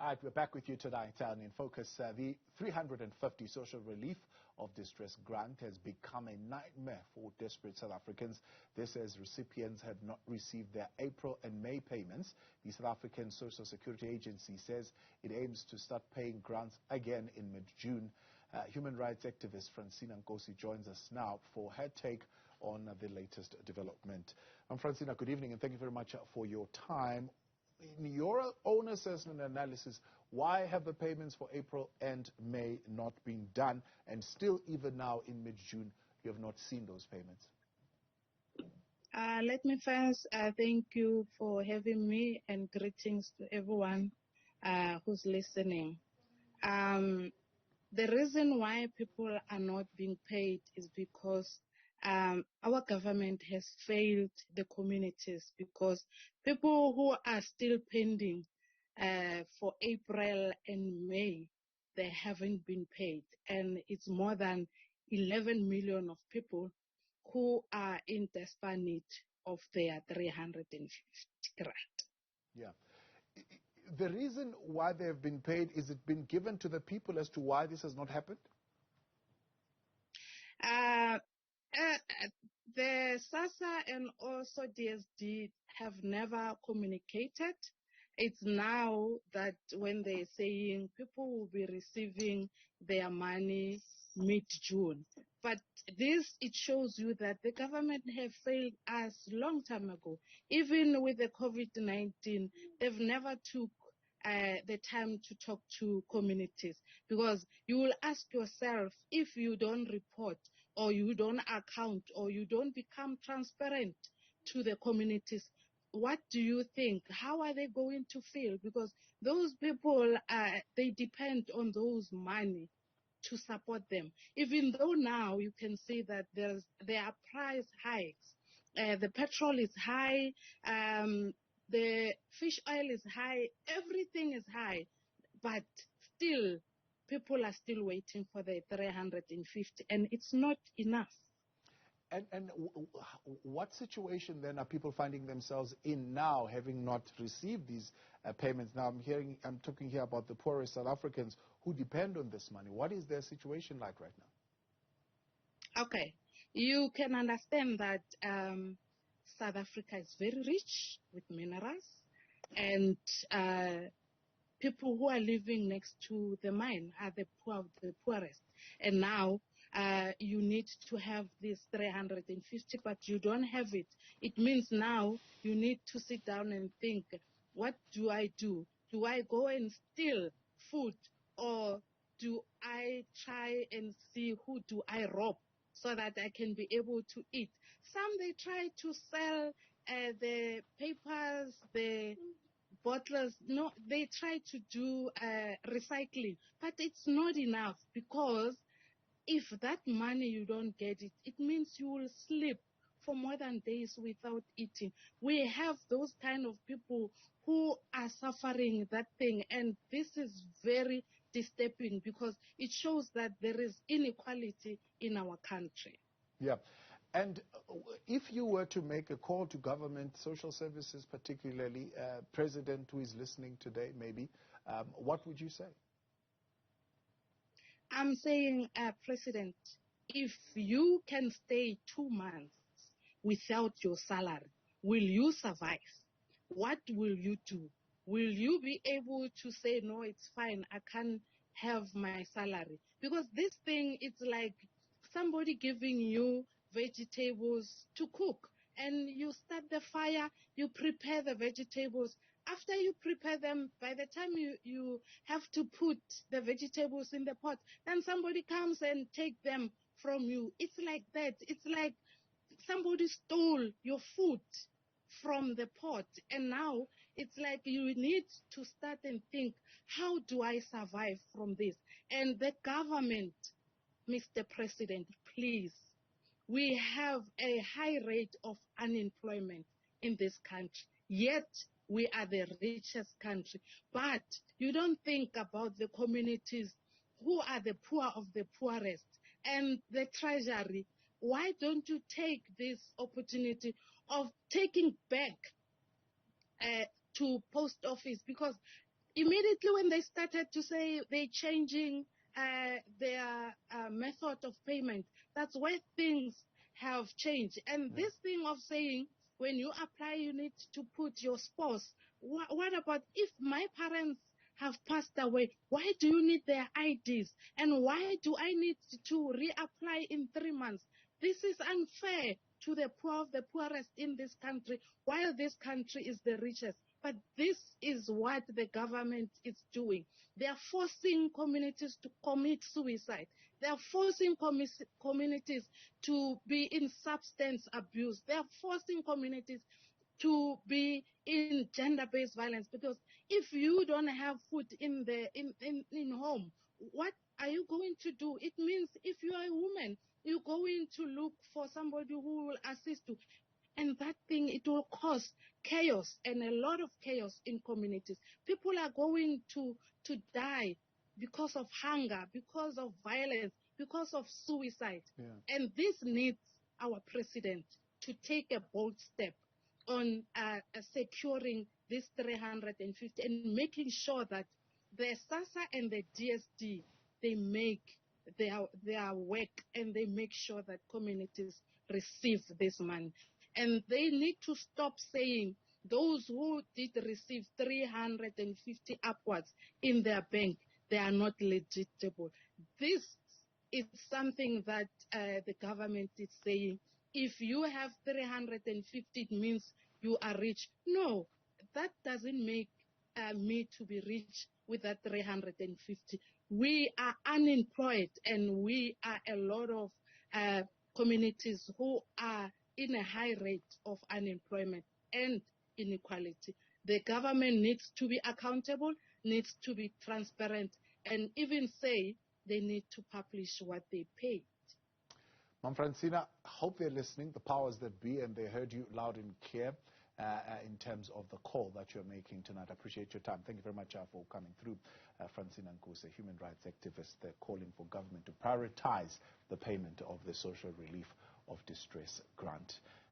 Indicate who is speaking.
Speaker 1: All right, we're back with you tonight in Focus. The 350 Social Relief of Distress grant has become a nightmare for desperate South Africans. This as recipients had not received their April and May payments. The South African Social Security Agency says it aims to start paying grants again in mid-June. Human rights activist Francina Nkosi joins us now for her take on the latest development. Francina, good evening and thank you very much for your time. In your own assessment and analysis, why have the payments for April and May not been done? And still, even now in mid-June, you have not seen those payments.
Speaker 2: Let me first thank you for having me and greetings to everyone who's listening. The reason why people are not being paid is because our government has failed the communities, because people who are still pending for April and May, they haven't been paid. And it's more than 11 million of people who are in desperate need of their 350 grant.
Speaker 1: Yeah. The reason why they have been paid, is it been given to the people as to why this has not happened?
Speaker 2: The SASSA and also DSD have never communicated. It's now that when they're saying people will be receiving their money mid-June. But this, it shows you that the government have failed us long time ago. Even with the COVID-19, they've never took the time to talk to communities, because you will ask yourself, if you don't report or you don't account or you don't become transparent to the communities, what do you think? How are they going to feel? Because those people, they depend on those money to support them. Even though now you can see that there are price hikes. The petrol is high, the fish oil is high, everything is high, but still, people are still waiting for the 350, and it's not enough.
Speaker 1: And what situation then are people finding themselves in now, having not received these payments? Now I'm talking here about the poorest South Africans who depend on this money. What is their situation like right now?
Speaker 2: Okay, you can understand that South Africa is very rich with minerals, and people who are living next to the mine are the poorest. And now you need to have this 350, but you don't have it. It means now you need to sit down and think, what do I do? Do I go and steal food, or do I try and see who do I rob so that I can be able to eat? Some, they try to sell the papers, the bottles. No, they try to do recycling, but it's not enough, because if that money you don't get it, it means you will sleep for more than days without eating. We have those kind of people who are suffering that thing, and this is very disturbing, because it shows that there is inequality in our country.
Speaker 1: Yeah. And if you were to make a call to government, social services particularly, President who is listening today maybe, what would you say?
Speaker 2: I'm saying, President, if you can stay 2 months without your salary, will you survive? What will you do? Will you be able to say, no, it's fine, I can't have my salary? Because this thing, it's like somebody giving you vegetables to cook, and you start the fire, you prepare the vegetables. After you prepare them, by the time you have to put the vegetables in the pot, then somebody comes and take them from you. It's like that. It's like somebody stole your food from the pot, and now it's like you need to start and think, how do I survive from this? And the government, Mr. President, please, we have a high rate of unemployment in this country, yet we are the richest country. But you don't think about the communities who are the poor of the poorest, and the treasury. Why don't you take this opportunity of taking back to post office? Because Immediately when they started to say they're changing their method of payment, that's where things have changed. And this thing of saying when you apply, you need to put your spouse. What about if my parents have passed away? Why do you need their IDs? And why do I need to reapply in 3 months? This is unfair to the poor of the poorest in this country, while this country is the richest. But this is what the government is doing. They are forcing communities to commit suicide. They are forcing communities to be in substance abuse. They are forcing communities to be in gender-based violence, because if you don't have food in home, what are you going to do? It means if you are a woman, you're going to look for somebody who will assist you. And that thing, it will cause chaos and a lot of chaos in communities. People are going to die because of hunger, because of violence, because of suicide. Yeah. And this needs our president to take a bold step on securing this 350 and making sure that the SASSA and the DST, they make their work and they make sure that communities receive this money. And they need to stop saying those who did receive 350 upwards in their bank, they are not legitimate. This is something that the government is saying. If you have 350, it means you are rich. No, that doesn't make me to be rich with that 350. We are unemployed, and we are a lot of communities who are in a high rate of unemployment and inequality. The government needs to be accountable, needs to be transparent, and even say they need to publish what they paid.
Speaker 1: Francina, hope they're listening, the powers that be, and they heard you loud and clear in terms of the call that you're making tonight. I appreciate your time. Thank you very much for coming through. Francina Nkosi, human rights activist, calling for government to prioritize the payment of the social relief of distress grant.